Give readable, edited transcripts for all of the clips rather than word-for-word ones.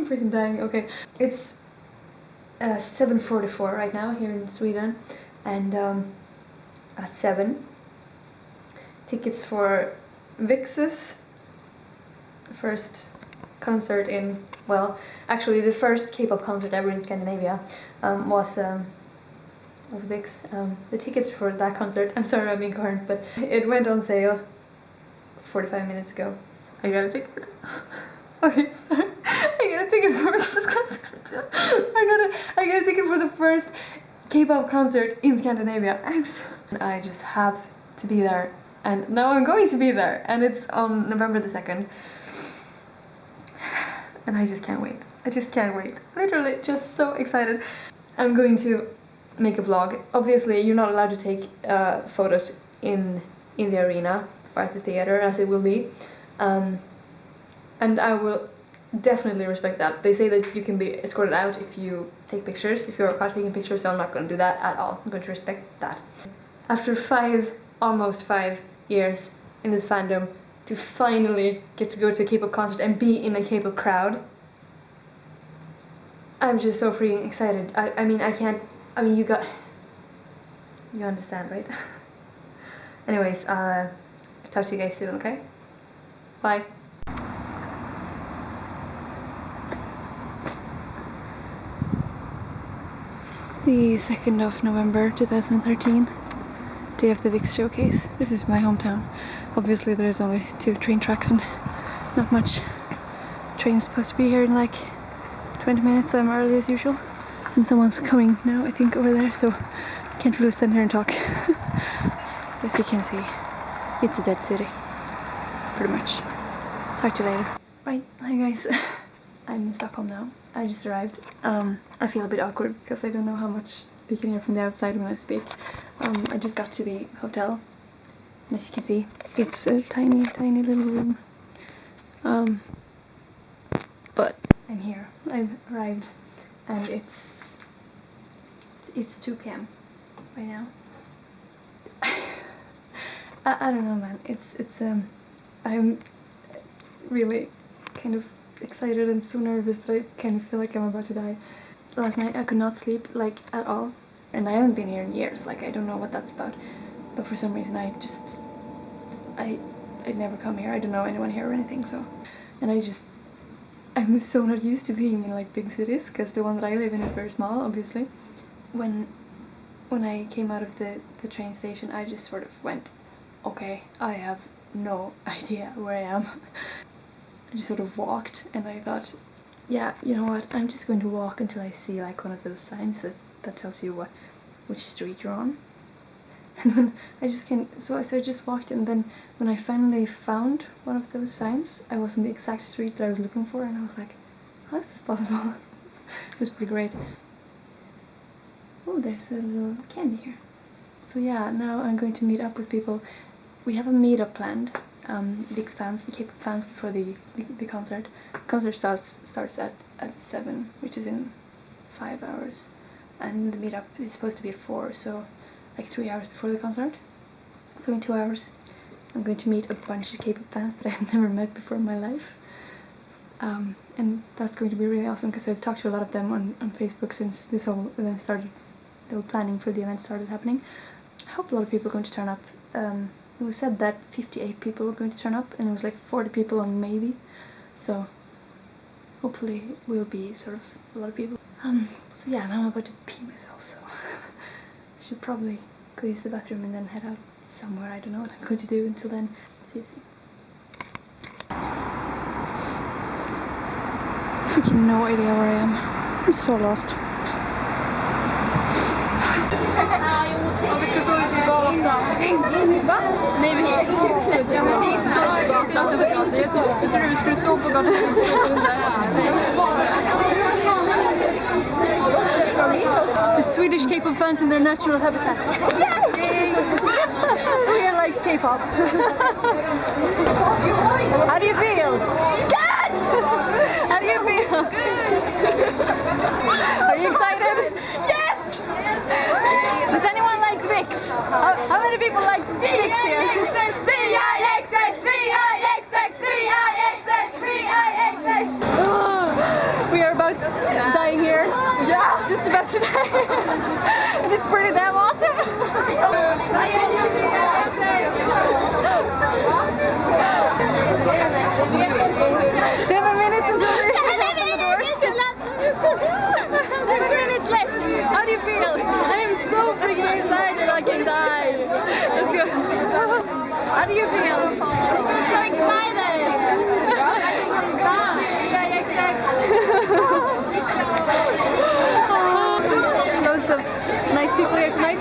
I'm freaking dying. Okay, it's 7:44 right now here in Sweden, and at 7, tickets for VIXX's first concert in, well, actually the first K-pop concert ever in Scandinavia was VIXX. The tickets for that concert, I'm sorry I'm being current, but it went on sale 45 minutes ago. I got a ticket for okay, sorry. I got a ticket for VIXX's concert. I got a ticket for the first K-pop concert in Scandinavia. I just have to be there, and now I'm going to be there, and it's on November the 2nd. And I just can't wait. I just can't wait. Literally, just so excited. I'm going to make a vlog. Obviously, you're not allowed to take photos in the arena or at the theater, as it will be. And I will definitely respect that. They say that you can be escorted out if you take pictures, if you're caught taking pictures, so I'm not going to do that at all. I'm going to respect that. After almost 5 years in this fandom, to finally get to go to a K-pop concert and be in a K-pop crowd, I'm just so freaking excited. I mean, you understand, right? Anyways, I'll talk to you guys soon, okay? Bye. It's the 2nd of November 2013, day of the VIXX showcase. This is my hometown. Obviously there's only 2 train tracks and not much. Train's supposed to be here in like 20 minutes, so I'm early as usual. And someone's coming now, I think, over there, so I can't really stand here and talk. As you can see, it's a dead city, pretty much. Talk to you later. Right, hi guys. I'm in Stockholm now. I just arrived. I feel a bit awkward because I don't know how much they can hear from the outside when I speak. I just got to the hotel, and as you can see, it's a tiny, tiny little room. But I'm here. I've arrived, and it's 2 p.m. right now. I don't know, man. I'm really kind of excited and so nervous that I kind of feel like I'm about to die. Last night I could not sleep, like, at all. And I haven't been here in years, like, I don't know what that's about. But for some reason I'd never come here. I don't know anyone here or anything, so. And I'm so not used to being in, like, big cities, because the one that I live in is very small, obviously. When I came out of the train station, I just sort of went, okay, I have no idea where I am. I just sort of walked, and I thought, yeah, you know what, I'm just going to walk until I see like one of those signs that tells you which street you're on. And when I just walked, and then when I finally found one of those signs, I was on the exact street that I was looking for, and I was like, how is this possible? It was pretty great. Oh, there's a little candy here. So yeah, now I'm going to meet up with people. We have a meetup planned. VIXX fans, K-pop fans, before the concert. The concert starts at 7, which is in 5 hours, and the meetup is supposed to be at 4, so like 3 hours before the concert. So in 2 hours I'm going to meet a bunch of K-pop fans that I've never met before in my life, and that's going to be really awesome because I've talked to a lot of them on Facebook since this whole event started. The whole planning for the event started happening. I hope a lot of people are going to turn up. It was said that 58 people were going to turn up, and it was like 40 people on maybe, so hopefully we'll be sort of a lot of people. So yeah, now I'm about to pee myself, so I should probably go use the bathroom and then head out somewhere. I don't know what I'm going to do until then. See you soon. Freaking no idea where I am. I'm so lost. Ja, vi ska stå ute på gatan. Va? Nej, vi ska stå på gatan. Jag tror vi skulle stå på gatan The Swedish K-pop fans in their natural habitats. Who here likes K-pop? How do you feel? Good! How do you feel? Good! Are you excited? Yes! Does anyone like VIXX? How many people like VIXX here? VIXX! VIXX! VIXX! VIXX! VIXX! VIXX! just about today. And it's pretty damn awesome. 7 minutes until we open the doors. 7 minutes left. How do you feel? I'm so freaking excited I can die. Let's go. How do you feel? I feel so excited. Loads of nice people here tonight.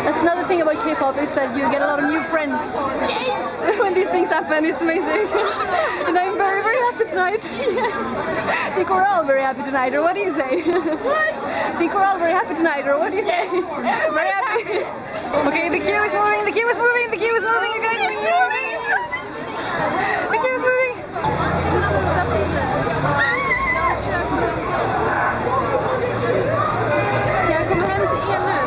That's another thing about K-pop is that you get a lot of new friends when these things happen. It's amazing. And I'm very, very happy tonight. I think we're all very happy tonight, or what do you say? I think we're all very happy tonight, or what do you say? Very happy. Okay, the queue is moving, the queue is moving, the queue is moving, you guys, the queue is moving. The queue is moving. Jag kommer hem till er nu.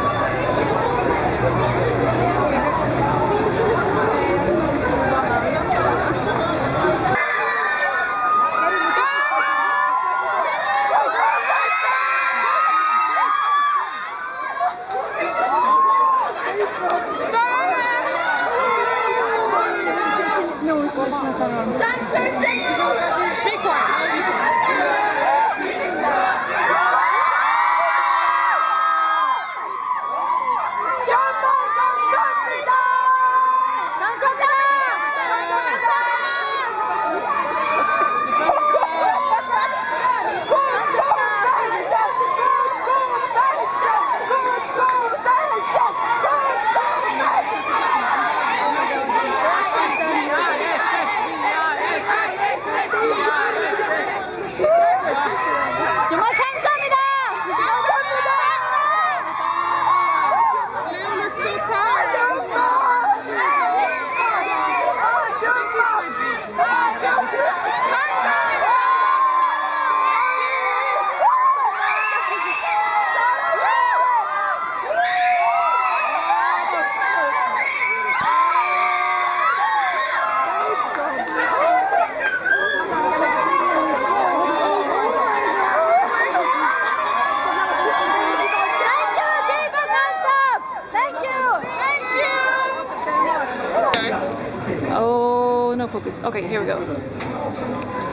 Focus. Okay, here we go.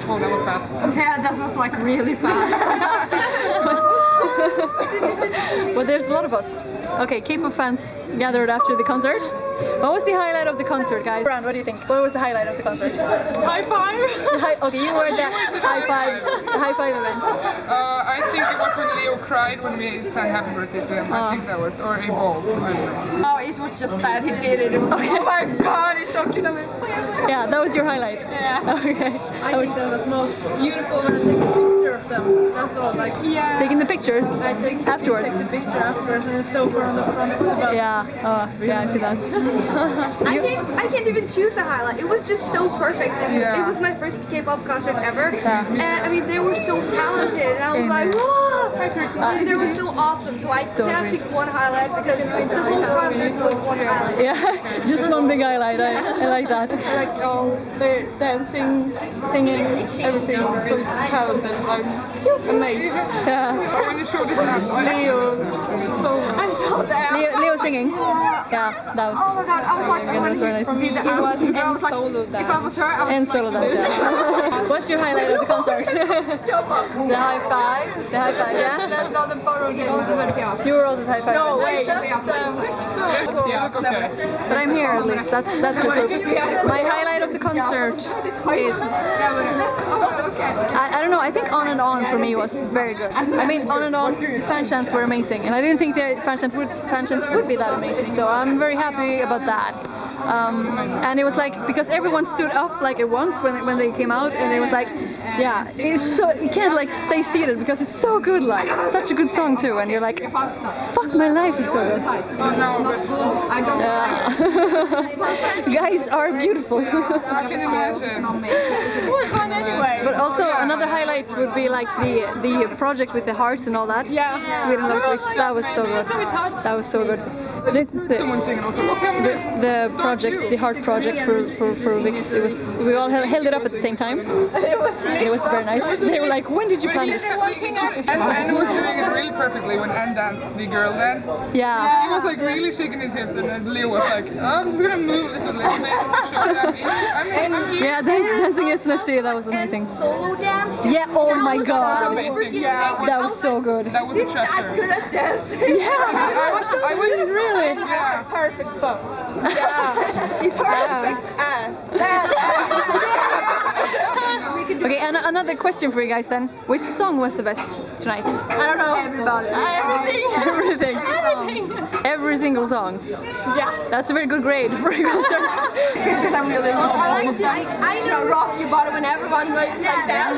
Oh, that was fast. Yeah, that was like really fast. Well, there's a lot of us. Okay, K-pop fans gathered after the concert. What was the highlight of the concert, guys? Brand, what do you think? What was the highlight of the concert? High five! Okay, you were the high five event. I think it was when Leo cried when we sang happy birthday to him. I think that was, or evolved. I don't know. Oh, it was just that he did it. It was Oh my god, it's so cute of him. Yeah, that was your highlight. Yeah. Okay. I think that was most beautiful when I take a picture of them. That's all. Like, Yeah. Taking the picture afterwards. Take the picture afterwards and it's so far on the front of the bus. Yeah. Yeah, I see that. I can't even choose a highlight. It was just so perfect. Yeah. It was my first K-pop concert ever. Yeah. And I mean, they were so talented. And I was like, whoa! And they were so awesome. So I cannot pick one highlight because the whole concert was one highlight. Yeah, just one big highlight. I like that. Like all their dancing, singing, everything was so talented. I'm amazed. Yeah. When you showed this dance, Leo, so I saw that. Leo singing. Yeah, that was. Oh my god, I was like, That was very nice. for me, that I was like, solo if I was her, I was And solo dance. Yeah. What's your highlight of the concert? the high five. The high five, yeah? That's not the photo game. You were also the high five. No, wait. yeah, okay. But I'm here at least. That's good. My highlight of the concert is I don't know. I think On and On for me was very good. I mean, On and On fan chants were amazing, and I didn't think the fan chants would be that amazing. So I'm very happy about that. And it was like because everyone stood up like at once when they came out, and it was like, yeah, it's so you can't like stay seated because it's so good. Like it's such a good song too, and you're like, fuck my life, it's so good. You guys are beautiful. I can imagine. It was fun anyway. But also another the highlight would be like the project with the hearts and all that. Yeah. Sweden Loves VIXX. That was so good. That was so good. This is the project, the heart project for VIXX. It was, we all held it up at the same time. It was very nice. They were like, when did you plan this? And was doing it really perfectly when Anne danced the girl dance. Yeah. He was like really shaking his hips, and then Leo was like, I'm just gonna move this a little bit. Show that I'm here. Yeah, dancing is nasty. That was amazing. Solo dance. Yeah. Oh my god. Amazing. That was so good. That was a treasure. Good at dancing. I was Really? yeah. Perfect butt. Yeah. He's perfect ass. Okay, and another question for you guys then. Which song was the best tonight? I don't know. Everybody. Everything. Every single song. Yeah. That's a very good grade for a concert. Because I'm really I know rock your bottom and everyone like that.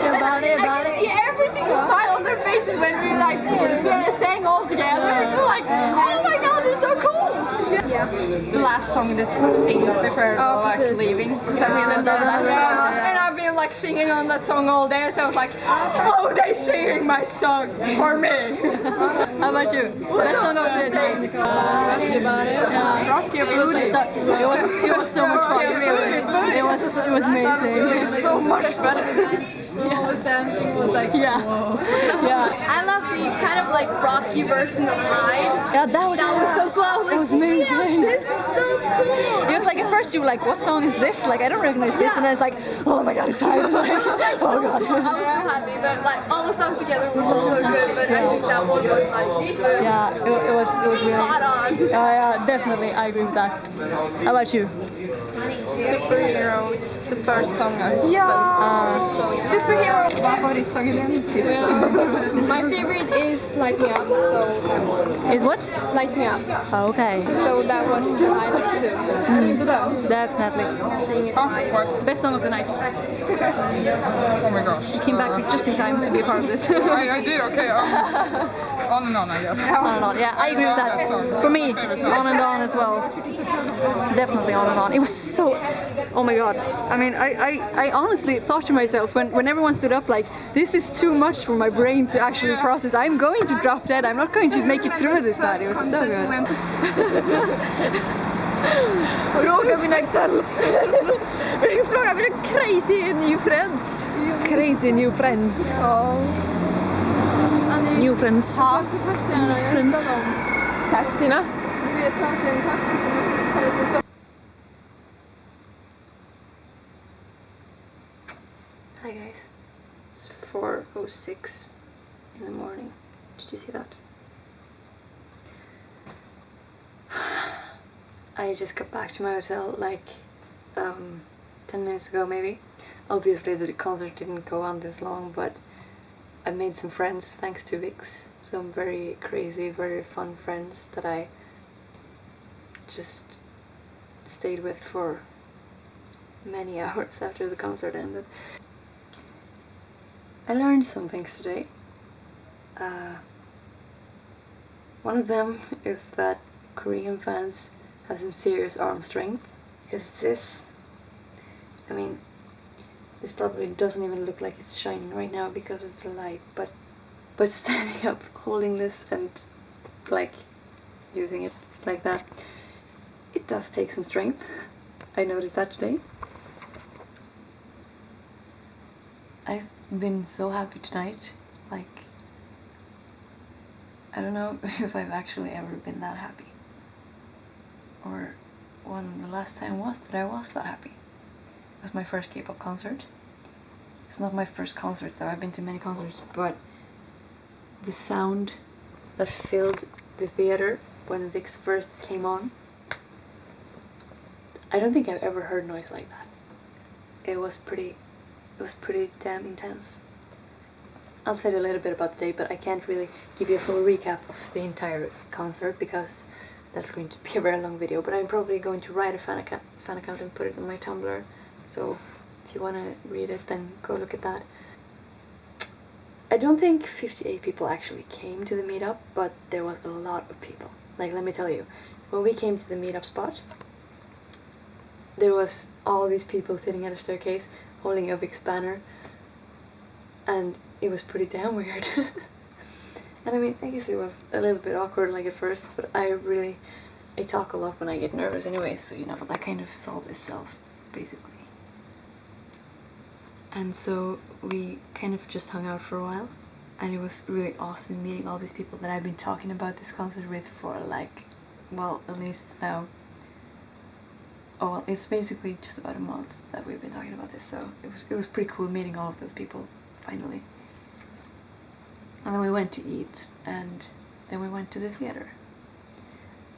About it. See every single smile on their faces when we like sang all together. They're like, oh my god, they're so cool. The last song this thing before like leaving. Because I really love that song. And I've been like singing on that song all day, so I was like, oh, they're singing my song for me. How about you? Best song of the day. Rock your booty. It was so much fun. It was amazing. So much better. Was dancing was like, yeah. I love the kind of like rocky version of Ride. Yeah, that was So cool. I was like, It was amazing. This is so cool. It was like at first you were like, what song is this? Like I don't recognize this, and then it's like, oh my god, it's hard. Like, oh god. I was so happy, but like all the songs together was also good. But I think that one was like Yeah, it was really. spot on. Yeah, definitely, I agree with that. How about you? Superhero, it's the first song I Superhero. My favorite is Light Me Up, so that one. Is what? Light Me Up. Okay, So that was the highlight too. definitely. What? Best song of the night. Oh my gosh. You came back just in time to be a part of this. I did, okay. On and on, I guess. On and on. Yeah, I agree with that. For me, on and on as well. Definitely on and on. It was so. Oh my god. I mean, I honestly thought to myself when everyone stood up like, this is too much for my brain to actually process. I'm going to drop dead. I'm not going to make it through this night. It was so good. Fråga mina Fråga mina crazy new friends. Crazy new friends. New friends. Next friends. Taxierna. Hi guys. It's 4:06 in the morning. Did you see that? I just got back to my hotel like 10 minutes ago maybe. Obviously the concert didn't go on this long, but I made some friends thanks to VIXX. Some very crazy, very fun friends that I just stayed with for many hours after the concert ended. I learned some things today. One of them is that Korean fans have some serious arm strength, because this probably doesn't even look like it's shining right now because of the light, but standing up, holding this and like using it like that, it does take some strength. I noticed that today. I've been so happy tonight, like I don't know if I've actually ever been that happy, or when the last time was that I was that happy. It was my first K-pop concert. It's not my first concert though, I've been to many concerts, but the sound that filled the theater when VIXX first came on, I don't think I've ever heard noise like that. It was pretty damn intense. I'll tell you a little bit about the day, but I can't really give you a full recap of the entire concert because that's going to be a very long video, but I'm probably going to write a fan account and put it on my Tumblr, so if you want to read it, then go look at that. I don't think 58 people actually came to the meetup, but there was a lot of people. Like, let me tell you, when we came to the meetup spot, there was all these people sitting at a staircase holding a VIXX banner, and it was pretty damn weird. And I mean, I guess it was a little bit awkward like at first, but I talk a lot when I get nervous anyway, so you know, that kind of solved itself, basically. And so we kind of just hung out for a while, and it was really awesome meeting all these people that I've been talking about this concert with for like, well, at least now, oh well, it's basically just about a month that we've been talking about this, so it was pretty cool meeting all of those people, finally. And then we went to eat, and then we went to the theater.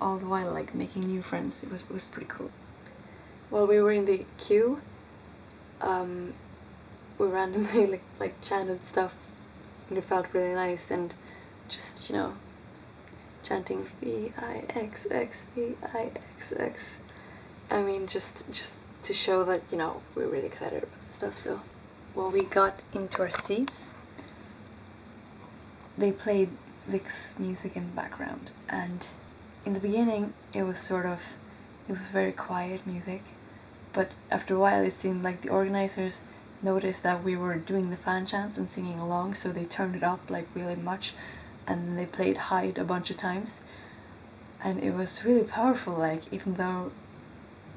All the while, like, making new friends. It was pretty cool. While we were in the queue, we randomly like chanted stuff, and it felt really nice, and just, you know, chanting VIXX, VIXX. I mean, just to show that, you know, we're really excited about stuff. So when we got into our seats, they played VIXX music in the background, and in the beginning it was very quiet music, but after a while it seemed like the organizers noticed that we were doing the fan chants and singing along, so they turned it up like really much, and they played Hide a bunch of times, and it was really powerful, like, even though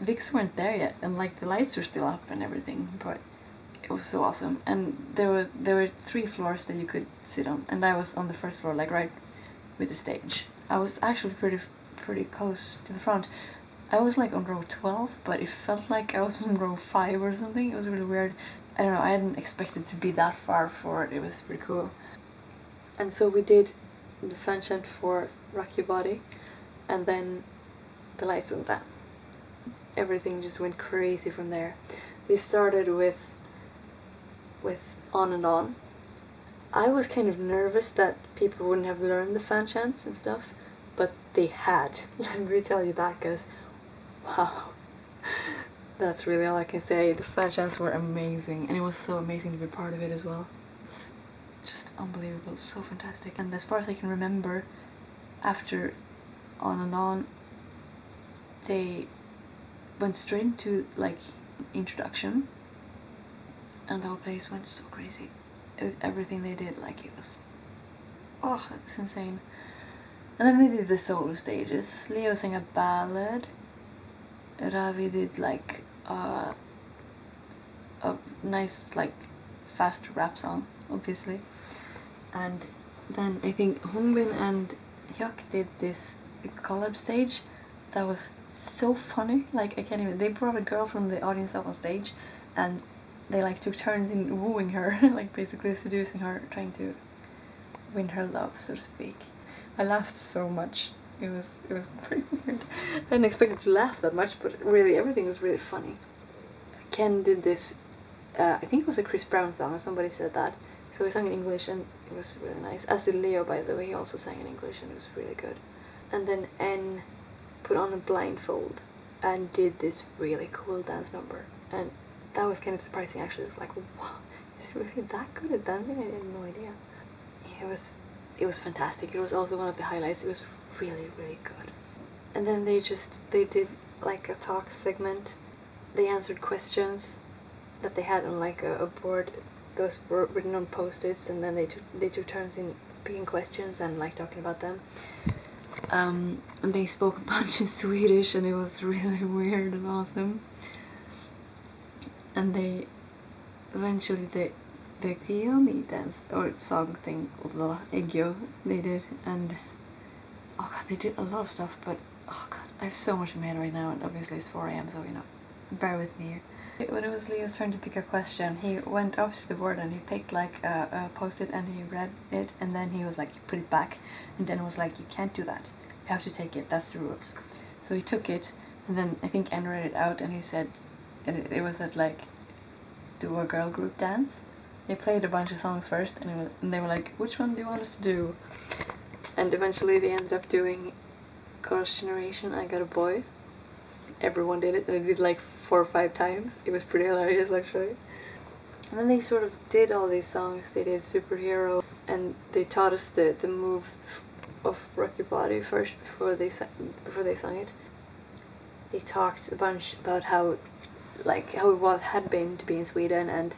VIXX weren't there yet, and like the lights were still up and everything, but it was so awesome. And there were 3 floors that you could sit on, and I was on the first floor, like right with the stage. I was actually pretty close to the front. I was like on row 12, but it felt like I was on row 5 or something. It was really weird. I don't know, I hadn't expected to be that far forward. It was pretty cool. And so we did the fan chant for Rock Your Body, and then the lights went down. Everything just went crazy from there. They started with On and On. I was kind of nervous that people wouldn't have learned the fan chants and stuff, but they had. Let me tell you that, guys. Wow. That's really all I can say. The fan chants were amazing, and it was so amazing to be part of it as well. It's just unbelievable, so fantastic. And as far as I can remember, after On and On, they went straight into like introduction, and the whole place went so crazy. Everything they did, like, it was, oh, it's insane. And then they did the solo stages. Leo sang a ballad. Ravi did like a nice, like, fast rap song, obviously. And then I think Hongbin and Hyuk did this collab stage that was so funny. Like, I can't even. They brought a girl from the audience up on stage, and they like took turns in wooing her, like basically seducing her, trying to win her love, so to speak. I laughed so much. It was pretty weird. I didn't expect it to laugh that much, but really everything was really funny. Ken did this, I think it was a Chris Brown song, or somebody said that. So he sang in English, and it was really nice. As did Leo, by the way, he also sang in English, and it was really good. And then N put on a blindfold and did this really cool dance number, and that was kind of surprising actually. It's like, wow, is he really that good at dancing? I had no idea. It was fantastic. It was also one of the highlights. It was really, really good. And then they did like a talk segment. They answered questions that they had on like a board. Those were written on post-its, and then they took turns in picking questions and like talking about them. And they spoke a bunch in Swedish, and it was really weird and awesome. And they eventually the Kiyomi dance or song thing, the Egyo, they did, and oh god, they did a lot of stuff, but oh god, I have so much in my head right now, and obviously it's 4 AM, so you know, bear with me here. When it was Leo's turn to pick a question, he went up to the board and he picked like a post-it, and he read it, and then he was like, put it back, and then it was like, you can't do that, you have to take it, that's the rules. So he took it, and then I think Anne read it out, and he said, and it was that like, do a girl group dance. They played a bunch of songs first, and they were like, which one do you want us to do? And eventually they ended up doing Girls' Generation, I Got a Boy. Everyone did it, and they did like 4 or 5 times. It was pretty hilarious actually. And then they sort of did all these songs. They did Superhero, and they taught us the move of Rock Your Body first before they sung it. They talked a bunch about how like how it had been to be in Sweden, and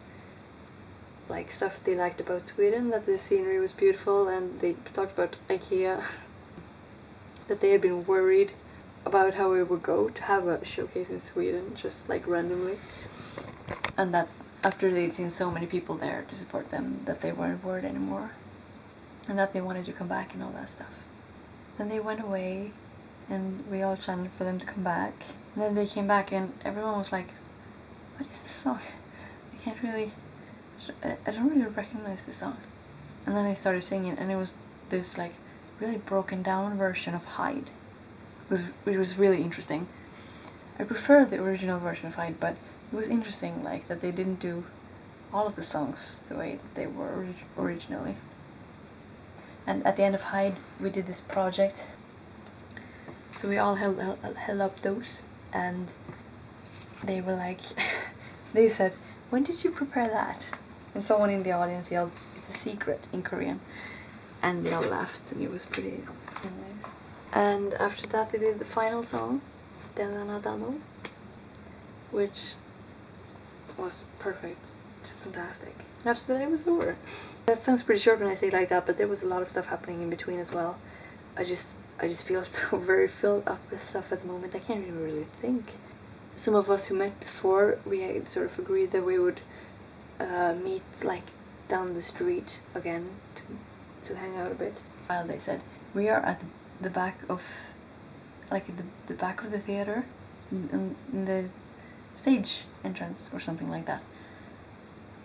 like stuff they liked about Sweden, that the scenery was beautiful, and they talked about IKEA, that they had been worried about how it would go to have a showcase in Sweden, just like randomly, and that after they'd seen so many people there to support them, that they weren't worried anymore, and that they wanted to come back and all that stuff. Then they went away, and we all chanted for them to come back, and then they came back, and everyone was like, what is this song? I don't really recognize this song. And then they started singing, and it was this like really broken down version of Hide. It was really interesting. I prefer the original version of Hide, but it was interesting like that they didn't do all of the songs the way that they were originally. And at the end of Hide, we did this project. So we all held up those, and they were like, they said, when did you prepare that? And someone in the audience yelled, it's a secret, in Korean. And they all laughed, and it was pretty nice. And after that they did the final song, Dananadano, which was perfect, just fantastic. And after that it was over. That sounds pretty short when I say it like that, but there was a lot of stuff happening in between as well. I just feel so very filled up with stuff at the moment, I can't even really think. Some of us who met before, we had sort of agreed that we would meet like down the street again to hang out a bit. While they said, we are at the back of, like the back of the theater, in the stage entrance or something like that.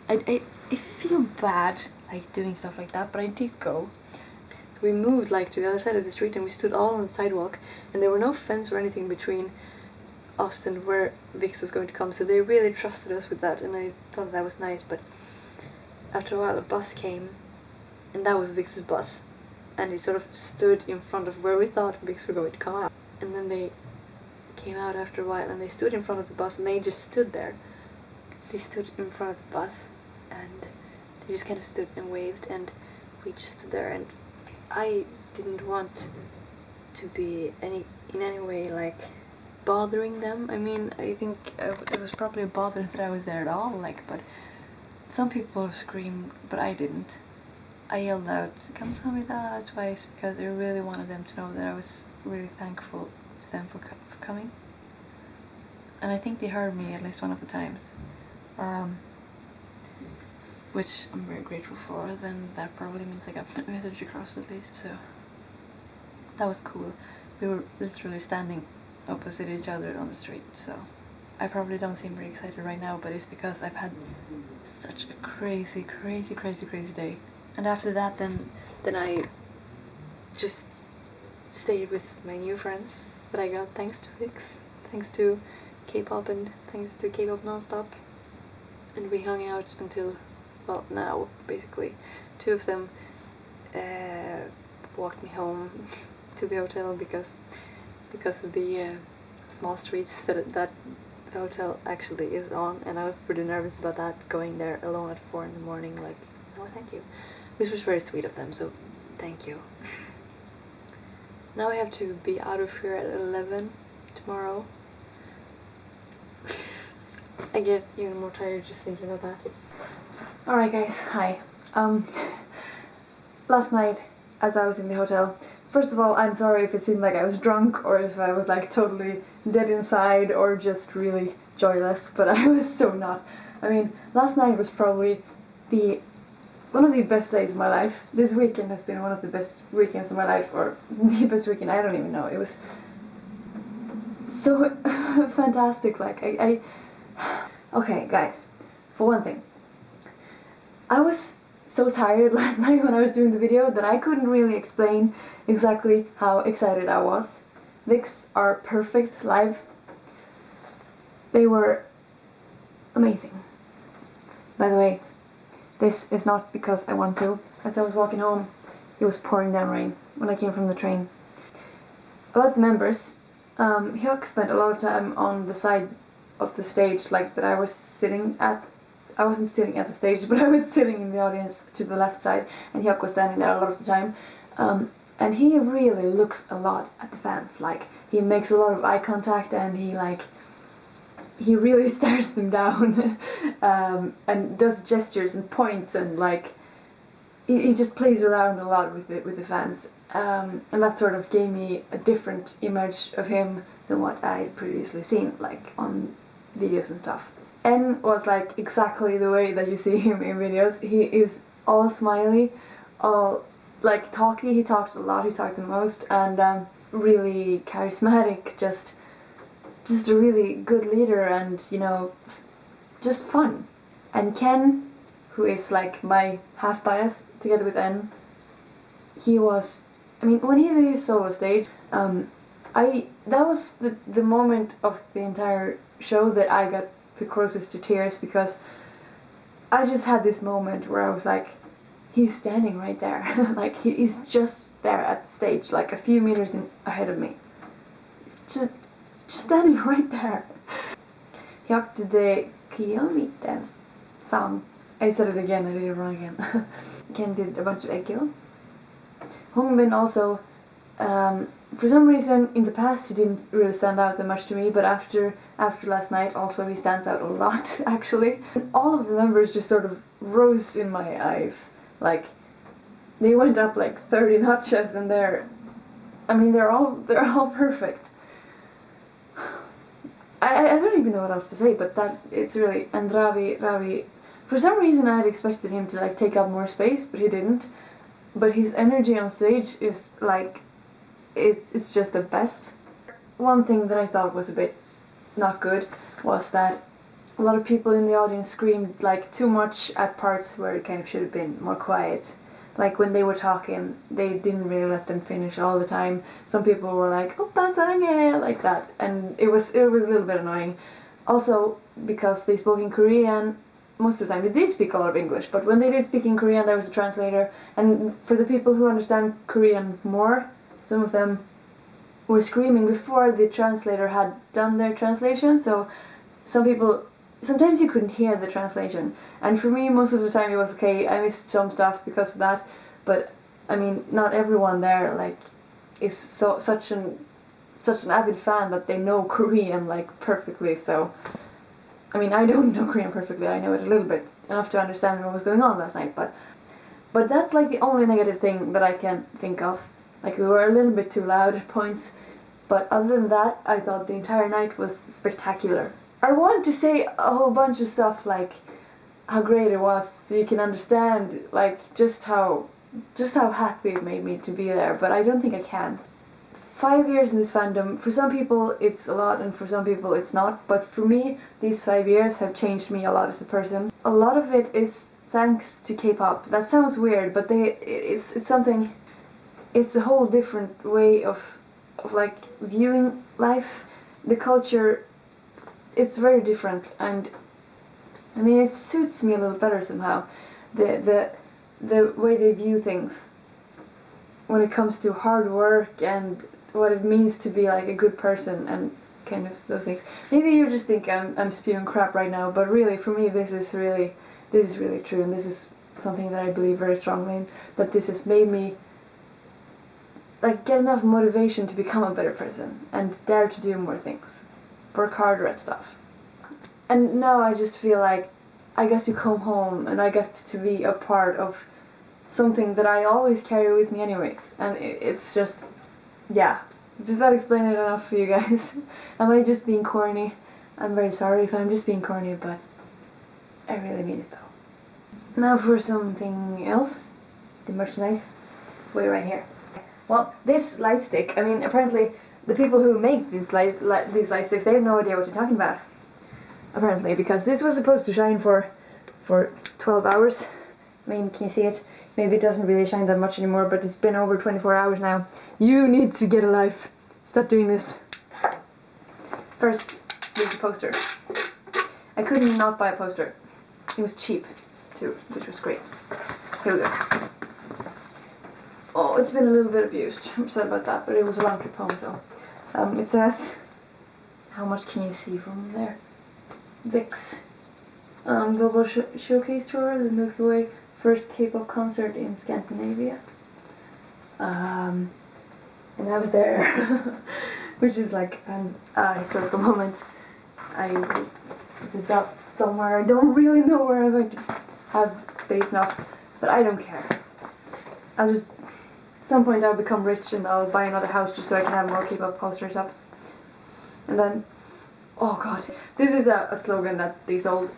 I feel bad like doing stuff like that, but I did go. So we moved like to the other side of the street, and we stood all on the sidewalk, and there were no fence or anything between us and where VIXX was going to come, so they really trusted us with that, and I thought that was nice. But after a while a bus came, and that was VIXX's bus, and it sort of stood in front of where we thought VIXX were going to come out. And then they came out after a while, and they stood in front of the bus, and they just stood there. They stood in front of the bus, and they just kind of stood and waved, and we just stood there, and I didn't want to be in any way like bothering them. I mean, I think it was probably a bother that I was there at all, like, but some people screamed, but I didn't. I yelled out "Kamsahamnida" twice because I really wanted them to know that I was really thankful to them for coming. And I think they heard me at least one of the times, which I'm very grateful for. Then that probably means I got my message across at least, so that was cool. We were literally standing opposite each other on the street, so I probably don't seem very excited right now, but it's because I've had such a crazy day. And after that, then I just stayed with my new friends that I got thanks to VIXX, thanks to K-pop, and thanks to K-pop Nonstop. And we hung out until, well, now basically. Two of them walked me home to the hotel because of the small streets that the hotel actually is on, and I was pretty nervous about that, going there alone at 4 in the morning, like, oh, thank you. Which was very sweet of them, so thank you. Now I have to be out of here at 11 tomorrow. I get even more tired just thinking about that. Alright guys, hi. Last night, as I was in the hotel, first of all, I'm sorry if it seemed like I was drunk, or if I was like totally dead inside, or just really joyless, but I was so not. I mean, last night was probably one of the best days of my life. This weekend has been one of the best weekends of my life, or the best weekend, I don't even know. It was so fantastic. Like, okay, guys, for one thing, I was so tired last night when I was doing the video that I couldn't really explain exactly how excited I was. VIXX are perfect live. They were amazing. By the way, this is not because I want to. As I was walking home, it was pouring down rain when I came from the train. About the members, Hyuk spent a lot of time on the side of the stage, like that I was sitting at. I wasn't sitting at the stage, but I was sitting in the audience to the left side, and Hyuk was standing there a lot of the time. And he really looks a lot at the fans. Like, he makes a lot of eye contact, and he like he really stares them down and does gestures and points and like he just plays around a lot with the fans, and that sort of gave me a different image of him than what I'd previously seen, like on videos and stuff. N was like exactly the way that you see him in videos. He is all smiley, all like talky. He talks a lot. He talked the most, and really charismatic. Just a really good leader, and you know, just fun. And Ken, who is like my half bias together with N, he was. I mean, when he did his solo stage, that was the moment of the entire show that I got the closest to tears, because I just had this moment where I was like, he's standing right there. Like he's just there at the stage, like a few meters ahead of me. He's just standing right there. Jag did the Kiyomi dance song. I said it again, I did it wrong again. Ken did a bunch of eggyo. Hongbin also, for some reason in the past he didn't really stand out that much to me, but after last night also he stands out a lot actually. And all of the numbers just sort of rose in my eyes. Like they went up like 30 notches, and they're all perfect. I don't even know what else to say, but that it's really, and Ravi, for some reason I had expected him to like take up more space, but he didn't. But his energy on stage is like, it's just the best. One thing that I thought was a bit not good was that a lot of people in the audience screamed like too much at parts where it kind of should have been more quiet. Like when they were talking, they didn't really let them finish all the time. Some people were like, "Oppa sange," like that, and it was a little bit annoying. Also, because they spoke in Korean, most of the time they did speak a lot of English, but when they did speak in Korean, there was a translator. And for the people who understand Korean more, some of them were screaming before the translator had done their translation. So some people, sometimes you couldn't hear the translation, and for me most of the time it was okay. I missed some stuff because of that, but I mean not everyone there like is such an avid fan that they know Korean like perfectly. So I mean, I don't know Korean perfectly. I know it a little bit, enough to understand what was going on last night, but that's like the only negative thing that I can think of. Like we were a little bit too loud at points, but other than that I thought the entire night was spectacular. I wanted to say a whole bunch of stuff like how great it was, so you can understand like just how happy it made me to be there, but I don't think I can. 5 years in this fandom, for some people it's a lot and for some people it's not, but for me these 5 years have changed me a lot as a person. A lot of it is thanks to K-pop. That sounds weird, but it's something, it's a whole different way of like viewing life. The culture, it's very different, and I mean it suits me a little better somehow. The way they view things when it comes to hard work and what it means to be like a good person and kind of those things. Maybe you just think I'm spewing crap right now, but really for me this is really true, and this is something that I believe very strongly in, that this has made me like get enough motivation to become a better person and dare to do more things, work harder at stuff. And now I just feel like I get to come home and I get to be a part of something that I always carry with me anyways, and it's just, yeah. Does that explain it enough for you guys? Am I just being corny? I'm very sorry if I'm just being corny, but I really mean it though. Now for something else. The merchandise. Way right here. Well, this light stick, I mean, apparently the people who make these light sticks, they have no idea what you're talking about. Apparently, because this was supposed to shine for 12 hours. I mean, can you see it? Maybe it doesn't really shine that much anymore, but it's been over 24 hours now. You need to get a life. Stop doing this. First, here's the poster. I couldn't not buy a poster. It was cheap, too, which was great. Here we go. Oh, it's been a little bit abused. I'm sorry about that, but it was a long trip home, so. It says, how much can you see from there? VIXX. Global Showcase Tour, the Milky Way first K-pop concert in Scandinavia. And I was there, which is like a historical moment. I will put this up somewhere. I don't really know where I'm going to have space enough, but I don't care. I'll just, at some point I'll become rich and I'll buy another house just so I can have more K-pop posters up. And then, oh god, this is a slogan that they sold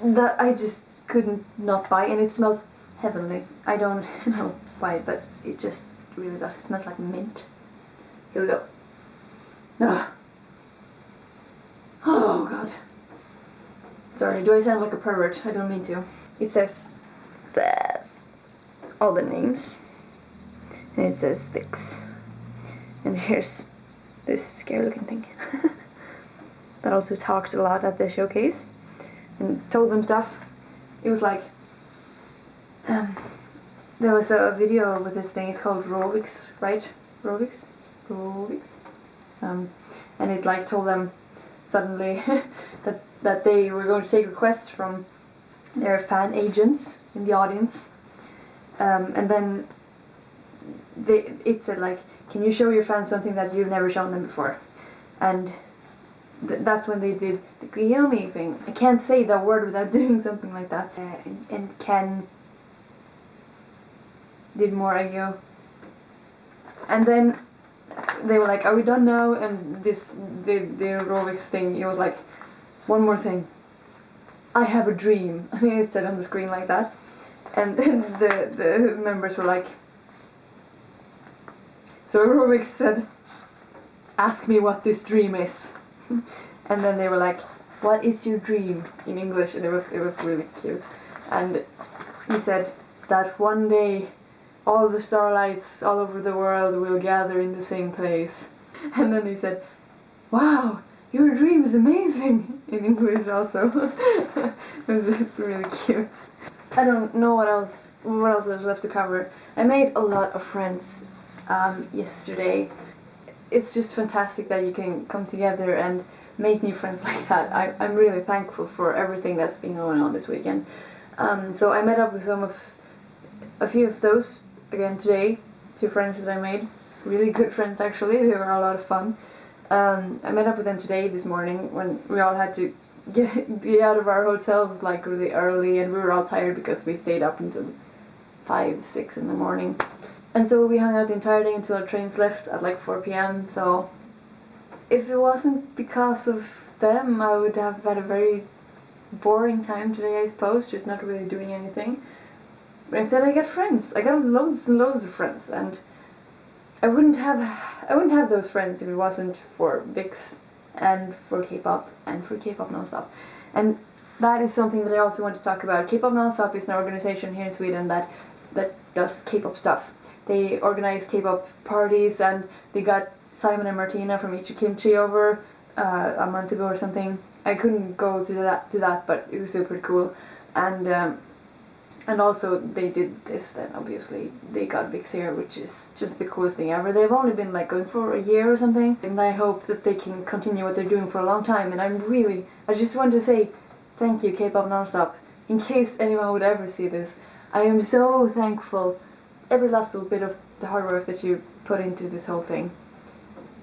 that I just couldn't not buy, and it smells heavenly. I don't know why, but it just really does. It smells like mint. Here we go. Ah. Oh god. Sorry, do I sound like a pervert? I don't mean to. It says all the names, and it says VIXX. And here's this scary looking thing that also talked a lot at the showcase and told them stuff. It was like there was a video with this thing. It's called VIXX, right? VIXX. And it like told them suddenly that they were going to take requests from their fan agents in the audience, and then it said like, can you show your fans something that you've never shown them before? And that's when they did the Guillaume thing. I can't say that word without doing something like that. And Ken did more Ayo. And then they were like, are we done now? And the VIXX thing, it was like, one more thing. I have a dream. I mean, it said on the screen like that. And then the members were like, so VIXX said, ask me what this dream is. And then they were like, what is your dream? In English, and it was really cute. And he said that one day all the starlights all over the world will gather in the same place. And then he said, wow, your dream is amazing, in English also. It was just really cute. I don't know what else there's left to cover. I made a lot of friends yesterday. It's just fantastic that you can come together and make new friends like that. I'm really thankful for everything that's been going on this weekend. So I met up with a few of those again today. 2 friends that I made, really good friends actually. They were a lot of fun. I met up with them today, this morning, when we all had to be out of our hotels like really early, and we were all tired because we stayed up until 5, 6 in the morning. And so we hung out the entire day until our trains left at like 4 p.m. So if it wasn't because of them, I would have had a very boring time today, I suppose, just not really doing anything. But instead I got friends. I got loads and loads of friends, and I wouldn't have those friends if it wasn't for VIXX and for K-pop and for K-pop Nonstop. And that is something that I also want to talk about. K-pop Nonstop is an organization here in Sweden that does K-pop stuff. They organize K-pop parties, and they got Simon and Martina from Ichi Kimchi over a month ago or something. I couldn't go to that, but it was super cool. And also they did this, then obviously they got VIXX here, which is just the coolest thing ever. They've only been like going for a year or something, and I hope that they can continue what they're doing for a long time. And I just want to say thank you, K-pop Nonstop. In case anyone would ever see this, I am so thankful every last little bit of the hard work that you put into this whole thing.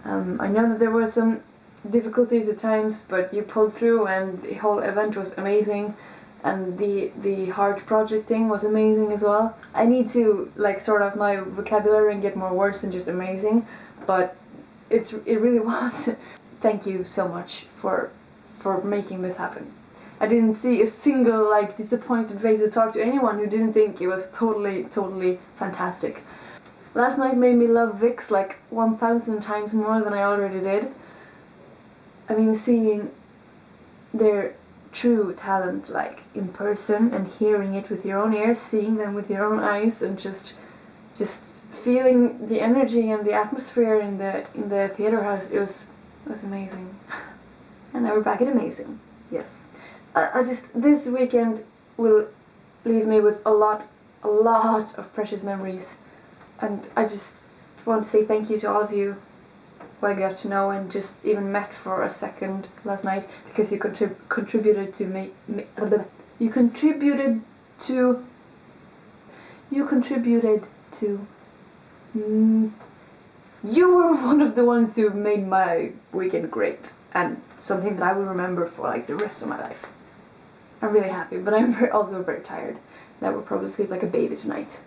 I know that there were some difficulties at times, but you pulled through, and the whole event was amazing. And the heart project thing was amazing as well. I need to like sort of my vocabulary and get more words than just amazing, but it really was. Thank you so much for making this happen. I didn't see a single like disappointed face to talk to anyone who didn't think it was totally fantastic. Last night made me love VIXX like 1,000 times more than I already did. I mean, seeing their true talent like in person and hearing it with your own ears, seeing them with your own eyes, and just feeling the energy and the atmosphere in the theater house, it was amazing. And now we're back at amazing. Yes. This weekend will leave me with a lot of precious memories, and I just want to say thank you to all of you who I got to know and just even met for a second last night, because you contributed to you You were one of the ones who made my weekend great, and something that I will remember for like the rest of my life. I'm really happy, but I'm also very tired. And I will probably sleep like a baby tonight.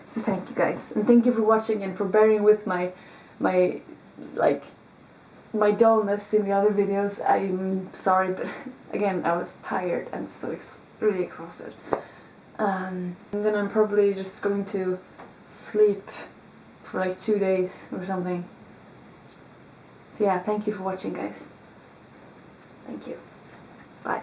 So thank you guys, and thank you for watching and for bearing with my dullness in the other videos. I'm sorry, but again, I was tired and so really exhausted. And then I'm probably just going to sleep for like 2 days or something. So yeah, thank you for watching, guys. Thank you. Bye.